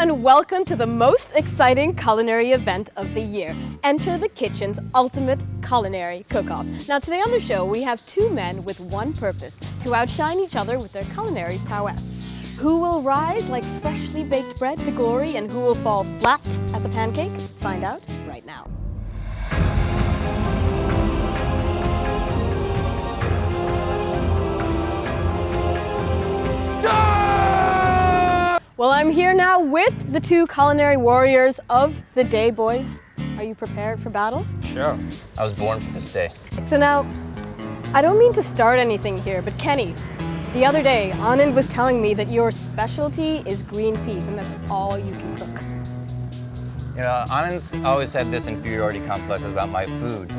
and welcome to the most exciting culinary event of the year. Enter the kitchen's ultimate culinary cook-off. Now today on the show we have two men with one purpose, to outshine each other with their culinary prowess. Who will rise like freshly baked bread to glory and who will fall flat as a pancake? Find out right now. Well, I'm here now with the two culinary warriors of the day, boys. Are you prepared for battle? Sure. I was born for this day. So now, I don't mean to start anything here, but Kenny, the other day, Anand was telling me that your specialty is green peas, and that's all you can cook. You know, Anand's always had this inferiority complex about my food.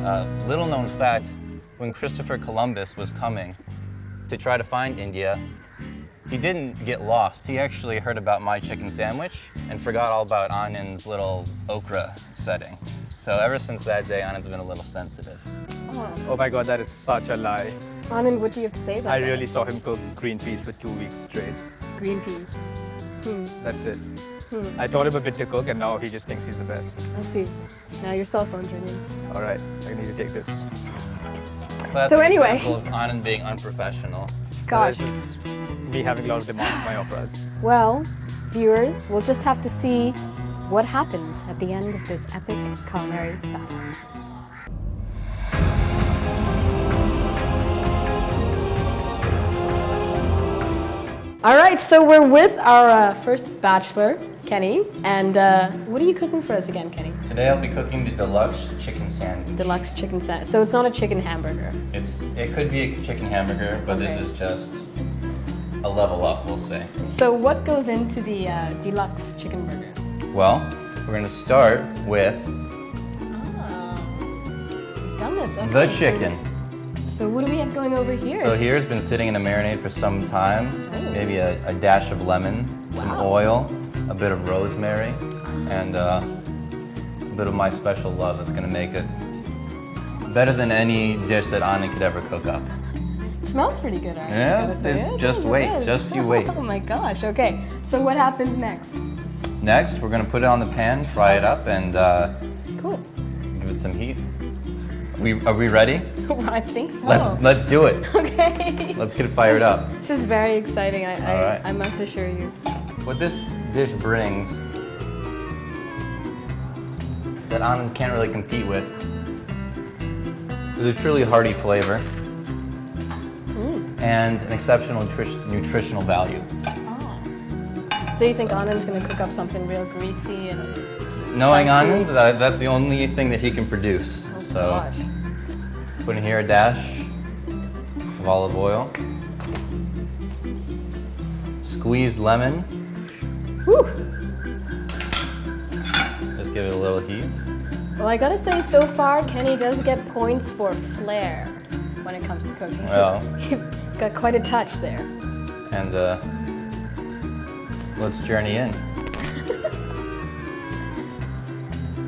Little known fact, when Christopher Columbus was coming to try to find India, he didn't get lost. He actually heard about my chicken sandwich and forgot all about Anand's little okra setting. So ever since that day, Anand's been a little sensitive. Oh my God, that is such a lie. Anand, what do you have to say about that? I really saw him cook green peas for 2 weeks straight. Green peas. That's it. I taught him a bit to cook and now he just thinks he's the best. I see. Now your cell phone's ringing. All right, I need to take this. So anyway. Example of Anand being unprofessional. Gosh. So this is me having a lot of demand for my operas. Well, viewers, we'll just have to see what happens at the end of this epic culinary battle. All right, so we're with our first bachelor, Kenny, and what are you cooking for us again, Kenny? Today I'll be cooking the deluxe chicken sandwich. Deluxe chicken sandwich. So it's not a chicken hamburger. It could be a chicken hamburger, but Okay. this is just a level up, we'll say. So what goes into the deluxe chicken burger? Well, we're gonna start with You've done this. Okay. the chicken. So what do we have going over here? So here's been sitting in a marinade for some time. Oh. Maybe a dash of lemon, some oil, a bit of rosemary, and a bit of my special love that's gonna make it better than any dish that Anand could ever cook up. It smells pretty good, Aaron. Yeah, I gotta say. it's It just does, it wait, does. just you wait. Oh my gosh, okay. So what happens next? Next, we're gonna put it on the pan, fry it up, and Cool. give it some heat. Are we ready? I think so. Let's do it. Okay. Let's get it fired up. This is very exciting, All right. I must assure you. What this dish brings that Anand can't really compete with is a truly hearty flavor and an exceptional nutritional value. So you think Anand's gonna cook up something real greasy and Knowing spicy? Anand, that's the only thing that he can produce. Oh So gosh. put in here a dash of olive oil, squeezed lemon, Whew. just give it a little heat. Well, I gotta say, so far, Kenny does get points for flair when it comes to cooking. Well. You've got quite a touch there. And let's journey in.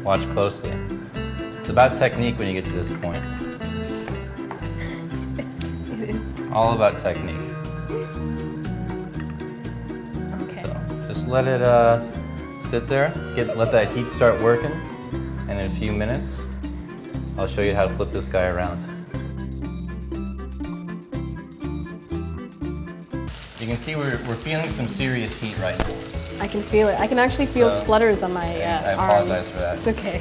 Watch closely. It's about technique when you get to this point. It is. All about technique. Okay. So just let it sit there. Let that heat start working. And in a few minutes, I'll show you how to flip this guy around. You can see we're feeling some serious heat right now. I can feel it. I can actually feel splutters on my I arm. apologize for that. It's okay.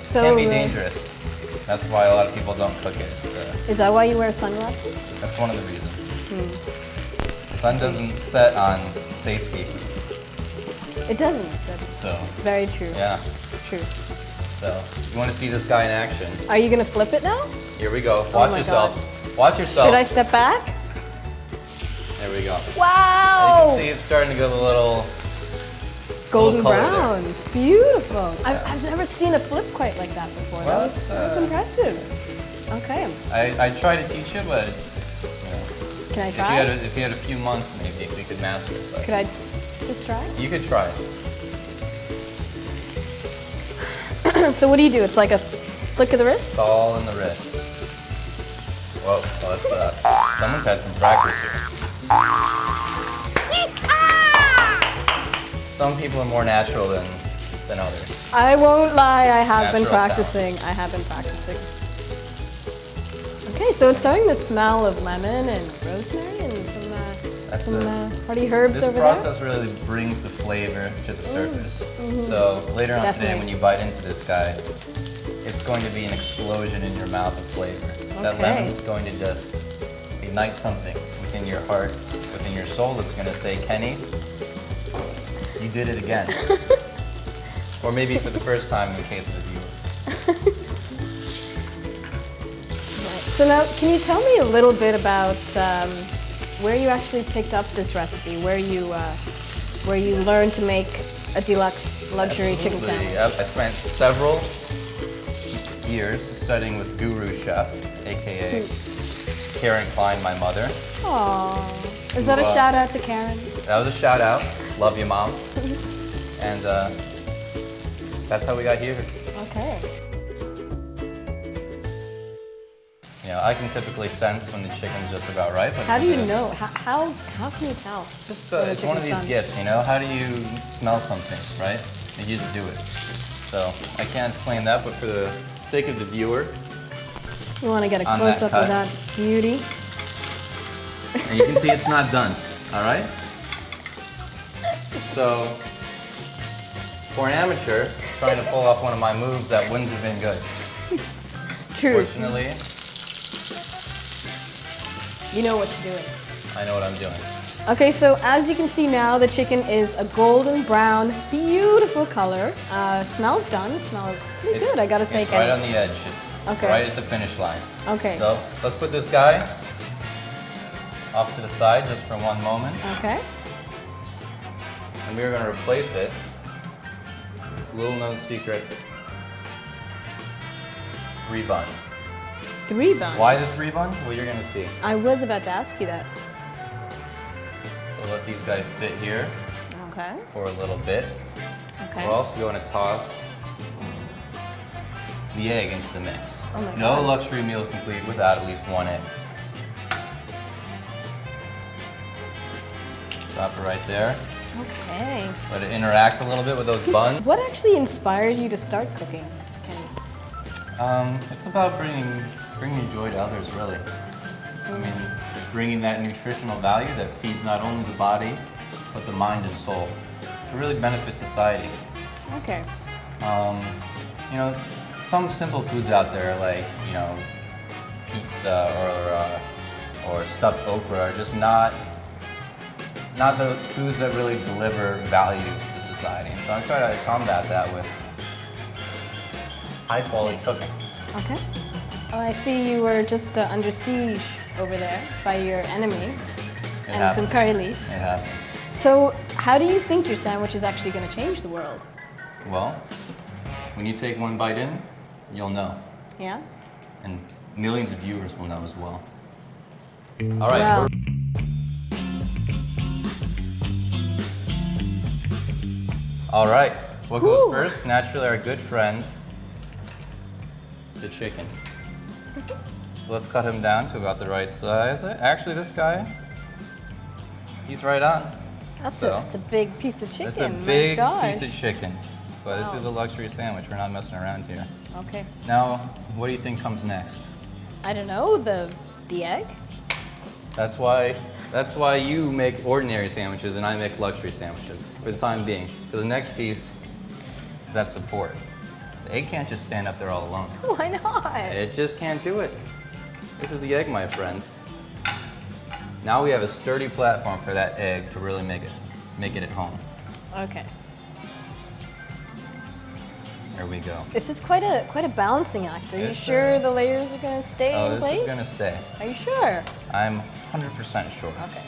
It can be dangerous. That's why a lot of people don't cook it. Is that why you wear sunglasses? That's one of the reasons. Sun doesn't set on safety. It doesn't. That's So, very true. yeah. True. So, you want to see this guy in action? Are you gonna flip it now? Here we go. Watch my yourself. Watch yourself. Should I step back? There we go. Wow! You can see it's starting to get a little Golden color brown. Beautiful. I've never seen a flip quite like that before. Well, That's impressive. Okay. I try to teach you, but you know, Can I try? if you had a few months, maybe we could master it. But Could I just try? you could try it. So what do you do? It's like a flick of the wrist? It's all in the wrist. Whoa, well, that's someone's had some practice here. some people are more natural than others. I won't lie, I have been Natural practicing. I have been practicing. Okay, so it's starting to smell of lemon and rosemary and some hearty herbs This over process really brings the flavor to the surface. So later on today, when you bite into this guy, it's going to be an explosion in your mouth of flavor. That lemon's going to just ignite something within your heart, within your soul. It's going to say, Kenny, you did it again. Or maybe for the first time in the case of the viewer. So now, can you tell me a little bit about where you actually picked up this recipe, where you learned to make a deluxe luxury chicken sandwich? I spent several years studying with Guru Chef, aka Karen Klein, my mother. Aww. Is that a shout out to Karen? That was a shout out. Love you, Mom. And that's how we got here. Okay. You know, I can typically sense when the chicken's just about right. But how do you know? How can you tell? It's just it's one of these gifts, you know? How do you smell something, right? You just do it. So I can't explain that, but for the sake of the viewer, you want to get a close-up of that beauty. And you can see it's not done, all right? So for an amateur trying to pull off one of my moves, that wouldn't have been good. True. Fortunately, you know what you're doing. I know what I'm doing. Okay, so as you can see now, the chicken is a golden brown, beautiful color. Smells done. Smells pretty good, I gotta say. It's right on the edge. Okay. Right at the finish line. Okay. So let's put this guy off to the side just for one moment. Okay. And we're going to replace it. Little known secret. 3-bun. 3-bun? Why the 3-bun? Well, you're going to see. I was about to ask you that. So let these guys sit here Okay. for a little bit. Okay. We're also going to toss the egg into the mix. Oh my No God. luxury meal is complete without at least one egg. Drop it right there. Okay. Let it interact a little bit with those buns. What actually inspired you to start cooking, Kenny? It's about bringing joy to others, really. I mean, bringing that nutritional value that feeds not only the body, but the mind and soul to really benefit society. Okay. You know, some simple foods out there like, you know, pizza or stuffed okra are just not the foods that really deliver value to society. And so I'm trying to combat that with high quality cooking. Okay. Oh, I see you were just under siege over there by your enemy and some curry leaf. It happens. So how do you think your sandwich is actually going to change the world? Well, when you take one bite in, you'll know. Yeah? And millions of viewers will know as well. All right. Wow. All right. What goes first? Naturally, our good friend, the chicken. Let's cut him down to about the right size. Actually, this guy, he's right on. That's a big piece of chicken. It's a My big gosh. piece of chicken. But this is a luxury sandwich. We're not messing around here. Okay. Now, what do you think comes next? I don't know, the egg? That's why you make ordinary sandwiches and I make luxury sandwiches for the time being. Because the next piece is that support. The egg can't just stand up there all alone. Why not? It just can't do it. This is the egg, my friend. Now we have a sturdy platform for that egg to really make it at home. Okay. There we go. This is quite a balancing act. Are you sure the layers are going to stay in place? This is going to stay. Are you sure? I'm 100% sure. Okay.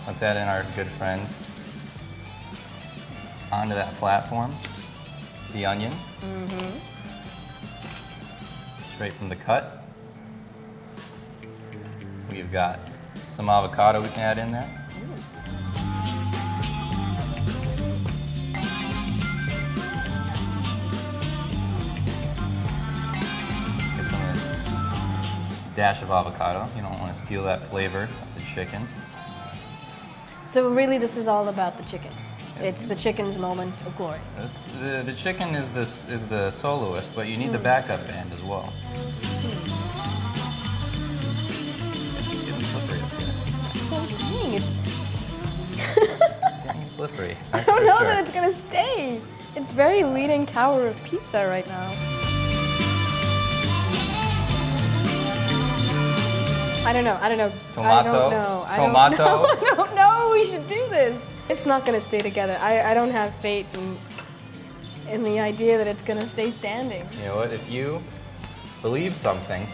Let's add in our good friend onto that platform. The onion. Mm-hmm. Straight from the cut. We've got some avocado we can add in there. Get some of this dash of avocado. You don't want to steal that flavor of the chicken. So really this is all about the chicken? It's the chicken's moment of glory. It's the chicken is the soloist, but you need the backup band as well. It's getting slippery up here. Okay, it's Getting slippery. I don't know that it's gonna stay. It's very Leaning Tower of Pisa right now. I don't know. Tomato? Tomato? I don't know. We should do this. It's not gonna stay together. I don't have faith in the idea that it's gonna stay standing. You know what? If you believe something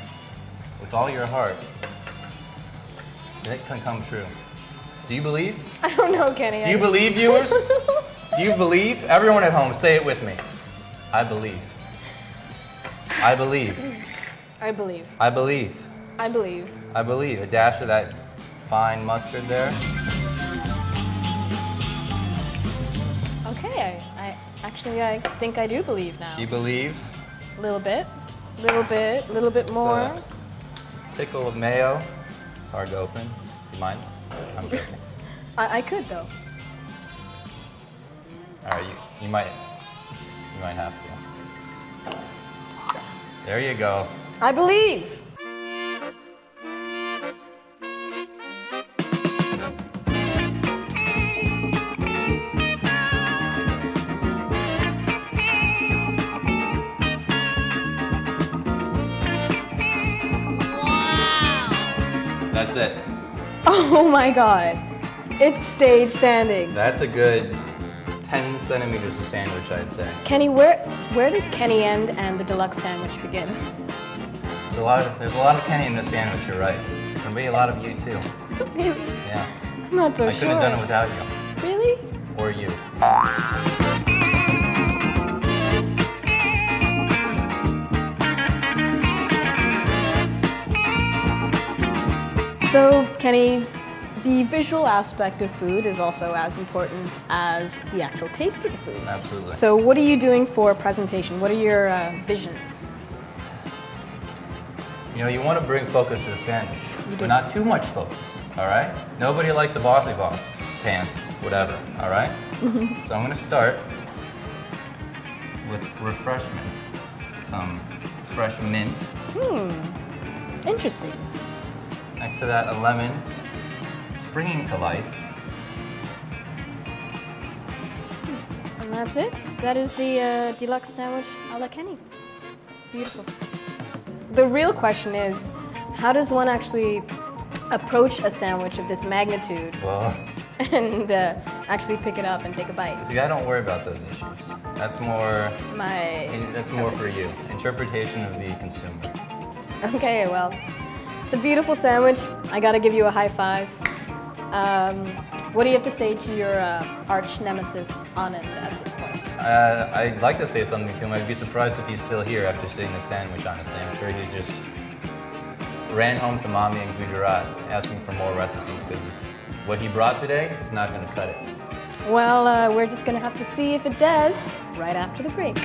with all your heart, then it can come true. Do you believe? I don't know, Kenny. Do you believe, viewers? Do you believe? Everyone at home, say it with me. I believe. I believe. I believe. I believe. I believe. I believe. A dash of that fine mustard there. Okay, I think I do believe now. She believes. A little bit, little bit more. The tickle of mayo. It's hard to open. Do you mind? I'm joking. I could though. All right, you might have to. There you go. I believe. That's it. Oh my God. It stayed standing. That's a good 10 centimeters of sandwich, I'd say. Kenny, where does Kenny end and the deluxe sandwich begin? There's a lot of Kenny in this sandwich, you're right. There's gonna be a lot of you too. Really? Yeah. I'm not so I sure. couldn't have done it without you. Really? Or you. So, Kenny, the visual aspect of food is also as important as the actual taste of the food. Absolutely. So what are you doing for presentation? What are your visions? You know, you want to bring focus to the sandwich, You do. but not too much focus, all right? Nobody likes a bossy boss, pants, whatever, all right? So I'm going to start with refreshment. Some fresh mint. Interesting. Next to that, a lemon springing to life. And that's it. That is the deluxe sandwich a la Kenny. Beautiful. The real question is, how does one actually approach a sandwich of this magnitude Well, and actually pick it up and take a bite? see, I don't worry about those issues. That's more for you. Interpretation of the consumer. Okay, well, it's a beautiful sandwich. I gotta give you a high five. What do you have to say to your arch nemesis, Anand, at this point? I'd like to say something to him. I'd be surprised if he's still here after seeing the sandwich, honestly. I'm sure he's just ran home to mommy in Gujarat asking for more recipes because what he brought today is not going to cut it. Well, we're just gonna have to see if it does right after the break.